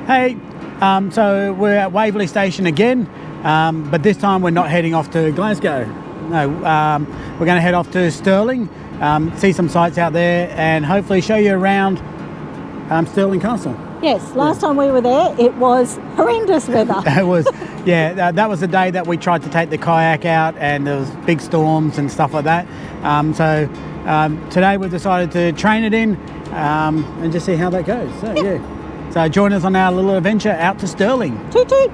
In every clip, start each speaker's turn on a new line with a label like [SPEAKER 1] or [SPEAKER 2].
[SPEAKER 1] Hey, so we're at Waverley Station again, but this time we're not heading off to Glasgow. No, we're going to head off to Stirling, see some sights out there, and hopefully show you around Stirling Castle.
[SPEAKER 2] Yes, last time we were there, it was horrendous weather.
[SPEAKER 1] It was, yeah, that was the day that we tried to take the kayak out, and there was big storms and stuff like that. Today we've decided to train it in and just see how that goes. So yeah. So join us on our little adventure out to Stirling.
[SPEAKER 2] Toot toot.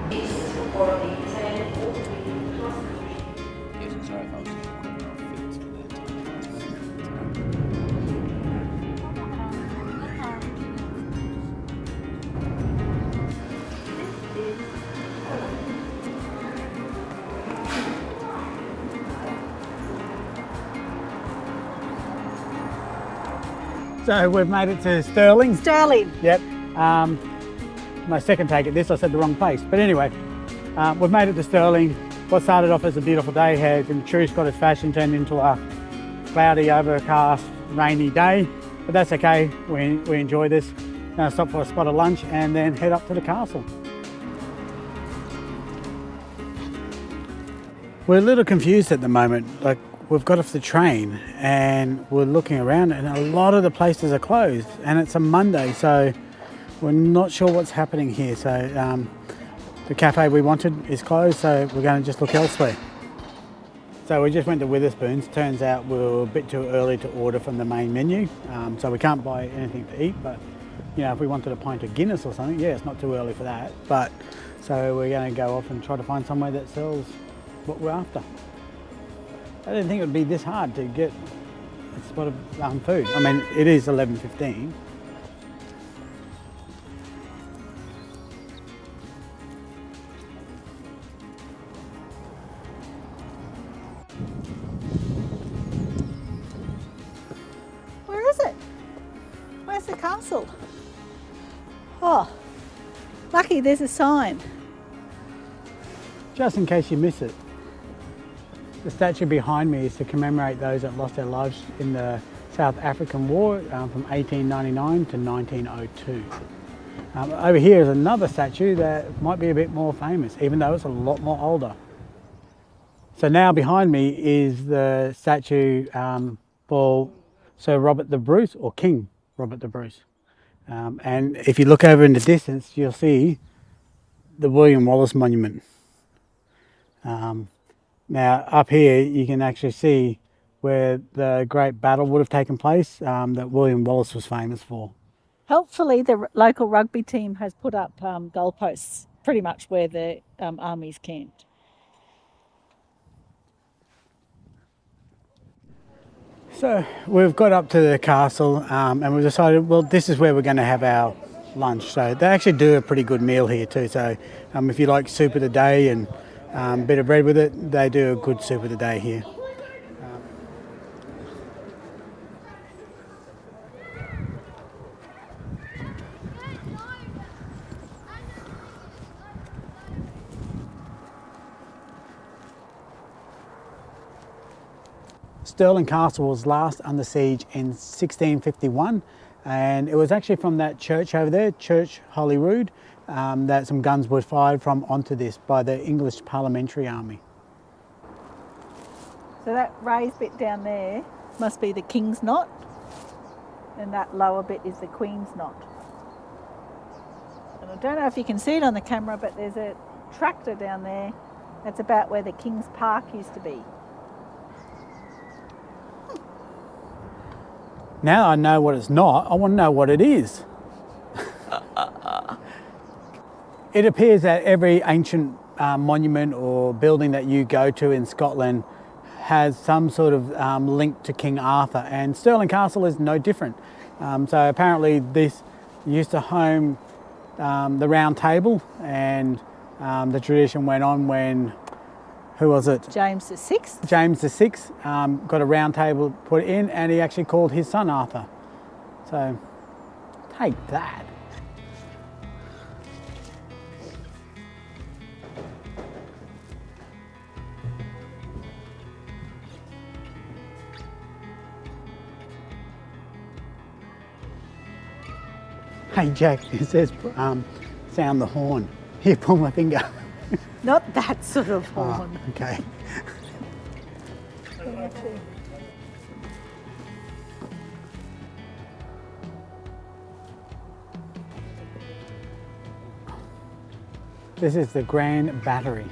[SPEAKER 1] So we've made it to Stirling.
[SPEAKER 2] Stirling.
[SPEAKER 1] Yep. My second take at this, I said the wrong place. But anyway, we've made it to Stirling. What started off as a beautiful day has, in true Scottish fashion, turned into a cloudy, overcast, rainy day. But that's okay. We enjoy this. Going to stop for a spot of lunch and then head up to the castle. We're a little confused at the moment. Like, we've got off the train and we're looking around and a lot of the places are closed, and it's a Monday, so we're not sure what's happening here. So the cafe we wanted is closed, so we're going to just look elsewhere. So we just went to Witherspoon's. Turns out we were a bit too early to order from the main menu, so we can't buy anything to eat. But you know, if we wanted a pint of Guinness or something, yeah, it's not too early for that. But so we're going to go off and try to find somewhere that sells what we're after. I didn't think it would be this hard to get a spot of food. I mean, it is 11:15.
[SPEAKER 2] Where is it? Where's the castle? Oh, lucky there's a sign.
[SPEAKER 1] Just in case you miss it. The statue behind me is to commemorate those that lost their lives in the South African War from 1899 to 1902. Over here is another statue that might be a bit more famous, even though it's a lot more older. So now behind me is the statue for Sir Robert the Bruce, or King Robert the Bruce. And if you look over in the distance, you'll see the William Wallace Monument. Now up here you can actually see where the great battle would have taken place that William Wallace was famous for.
[SPEAKER 2] Helpfully, the local rugby team has put up goalposts pretty much where the army's camped.
[SPEAKER 1] So we've got up to the castle and we've decided, well, this is where we're going to have our lunch. So they actually do a pretty good meal here too. So if you like soup of the day and a bit of bread with it, they do a good soup of the day here. Stirling Castle was last under siege in 1651, and it was actually from that church over there, Church Holyrood, that some guns were fired from onto this by the English Parliamentary Army.
[SPEAKER 2] So that raised bit down there must be the King's Knot, and that lower bit is the Queen's Knot. And I don't know if you can see it on the camera, but there's a tractor down there. That's about where the King's Park used to be.
[SPEAKER 1] Now I know what it's not, I want to know what it is. It appears that every ancient monument or building that you go to in Scotland has some sort of link to King Arthur, and Stirling Castle is no different. So apparently this used to home the Round Table, and the tradition went on when, who was it?
[SPEAKER 2] James VI.
[SPEAKER 1] James VI got a round table put in, and he actually called his son Arthur. So take that. Hey Jack, it says sound the horn. Here, pull my finger.
[SPEAKER 2] Not that sort of
[SPEAKER 1] Oh,
[SPEAKER 2] horn.
[SPEAKER 1] okay. This is the Grand Battery.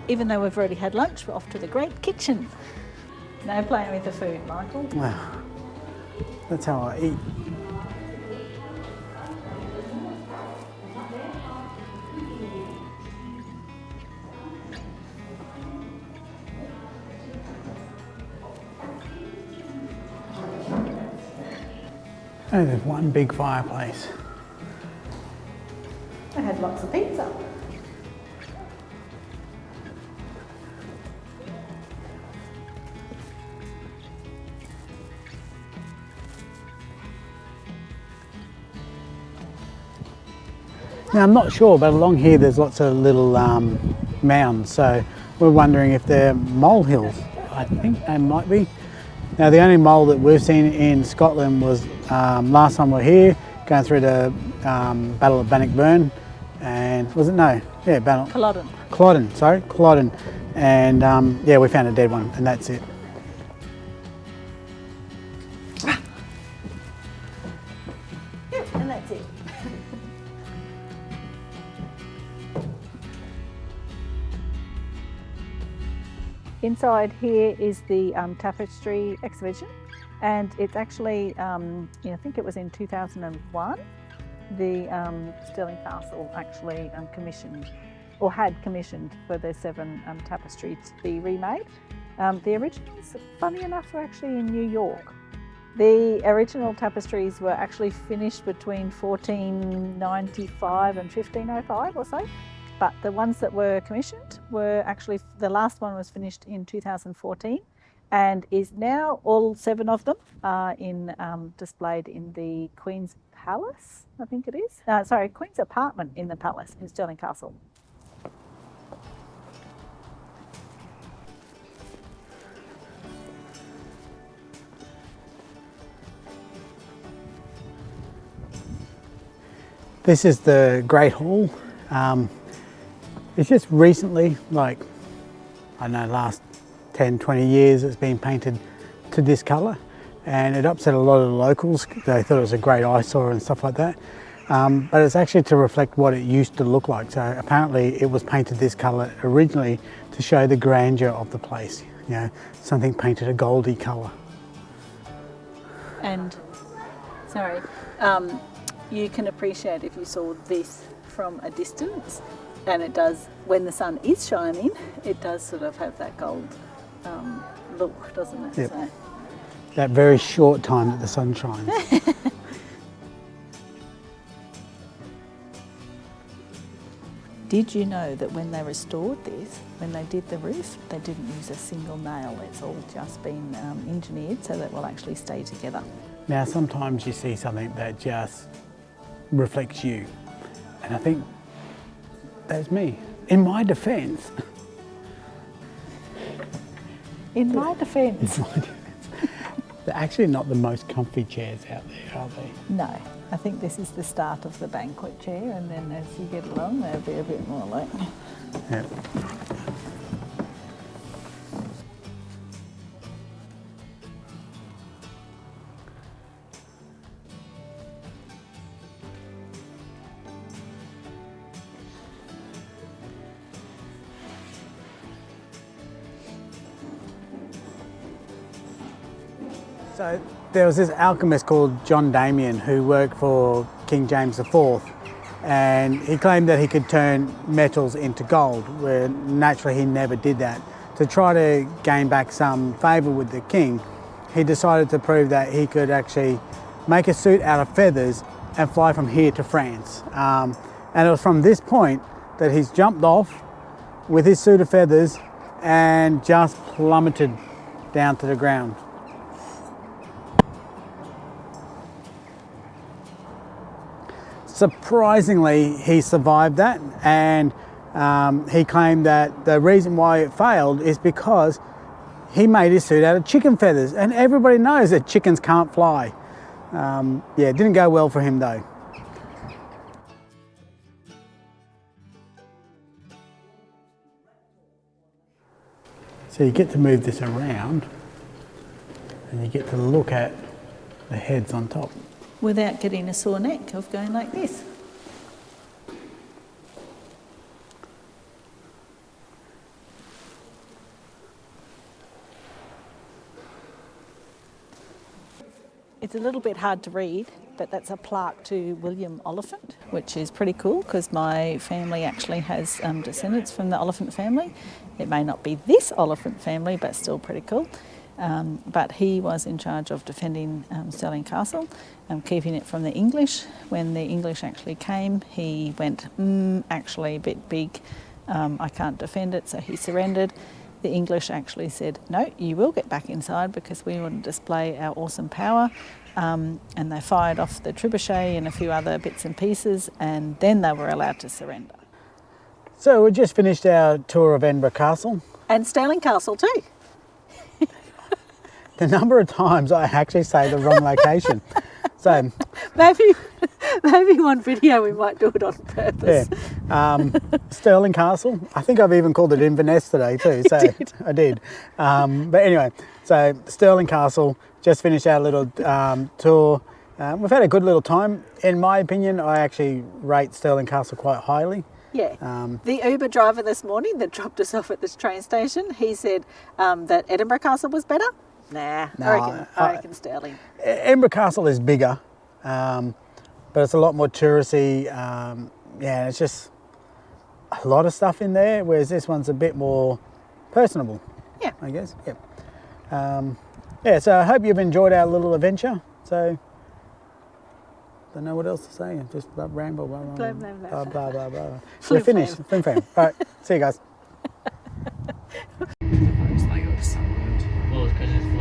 [SPEAKER 2] Even though we've already had lunch, we're off to the great kitchen. No playing with the food, Michael.
[SPEAKER 1] Wow. That's how I eat. Oh, there's one big fireplace.
[SPEAKER 2] I had lots of pizza.
[SPEAKER 1] Now I'm not sure, but along here there's lots of little mounds, so we're wondering if they're molehills. I think they might be. Now the only mole that we've seen in Scotland was last time we were here, going through the Battle of Bannockburn, and was it no? Yeah,
[SPEAKER 2] Culloden.
[SPEAKER 1] Culloden, sorry, Culloden, and yeah, we found a dead one, and that's it.
[SPEAKER 2] And that's it. Inside here is the tapestry exhibition, and it's actually, I think it was in 2001, the Stirling Castle actually commissioned, or had commissioned, for their 7 tapestries to be remade. The originals, funny enough, were actually in New York. The original tapestries were actually finished between 1495 and 1505 or so. But the ones that were commissioned were actually, the last one was finished in 2014 and is now, all 7 of them are displayed in the Queen's Palace, I think it is. Sorry, Queen's Apartment in the Palace in Stirling Castle.
[SPEAKER 1] This is the Great Hall. It's just recently, like, I don't know, last 10, 20 years, it's been painted to this colour, and it upset a lot of the locals. They thought it was a great eyesore and stuff like that. But it's actually to reflect what it used to look like. So apparently it was painted this colour originally to show the grandeur of the place. You know, something painted a goldy colour.
[SPEAKER 2] And, sorry, you can appreciate if you saw this from a distance, and it does, when the sun is shining, it does sort of have that gold look, doesn't it?
[SPEAKER 1] Yep.
[SPEAKER 2] So.
[SPEAKER 1] That very short time that the sun shines.
[SPEAKER 2] Did you know that when they restored this, when they did the roof, they didn't use a single nail? It's all just been engineered so that it will actually stay together.
[SPEAKER 1] Now sometimes you see something that just reflects you, and I think that's me. In my defence.
[SPEAKER 2] In my defence.
[SPEAKER 1] They're actually not the most comfy chairs out there, are they?
[SPEAKER 2] No, I think this is the start of the banquet chair, and then as you get along, they'll be a bit more like.
[SPEAKER 1] Yep. So there was this alchemist called John Damien who worked for King James IV, and he claimed that he could turn metals into gold, where naturally he never did that. To try to gain back some favour with the king, he decided to prove that he could actually make a suit out of feathers and fly from here to France. And it was from this point that he's jumped off with his suit of feathers and just plummeted down to the ground. Surprisingly, he survived that, and he claimed that the reason why it failed is because he made his suit out of chicken feathers, and everybody knows that chickens can't fly. Yeah, it didn't go well for him though. So you get to move this around and you get to look at the heads on top.
[SPEAKER 2] Without getting a sore neck of going like this. It's a little bit hard to read, but that's a plaque to William Oliphant, which is pretty cool because my family actually has descendants from the Oliphant family. It may not be this Oliphant family, but still pretty cool. But he was in charge of defending Stirling Castle, keeping it from the English. When the English actually came, he went, actually a bit big, I can't defend it, so he surrendered. The English actually said, no, you will get back inside because we want to display our awesome power. And they fired off the trebuchet and a few other bits and pieces, and then they were allowed to surrender.
[SPEAKER 1] So we just finished our tour of Edinburgh Castle.
[SPEAKER 2] And Stirling Castle too.
[SPEAKER 1] The number of times I actually say the wrong location. So
[SPEAKER 2] Maybe one video we might do it on purpose.
[SPEAKER 1] yeah, Stirling Castle. I think I've even called it Inverness today too. So I did. But anyway, so Stirling Castle. Just finished our little tour. We've had a good little time. In my opinion, I actually rate Stirling Castle quite highly.
[SPEAKER 2] Yeah. The Uber driver this morning that dropped us off at this train station, he said that Edinburgh Castle was better. Nah, I reckon Stirling.
[SPEAKER 1] Edinburgh Castle is bigger, but it's a lot more touristy. Yeah, it's just a lot of stuff in there, whereas this one's a bit more personable.
[SPEAKER 2] Yeah.
[SPEAKER 1] I guess. Yeah. Yeah, so I hope you've enjoyed our little adventure. So, don't know what else to say. Just ramble, blah, blah, blah, blah, blah, blah, blah. We're finished. Flim flam. All right, see you guys.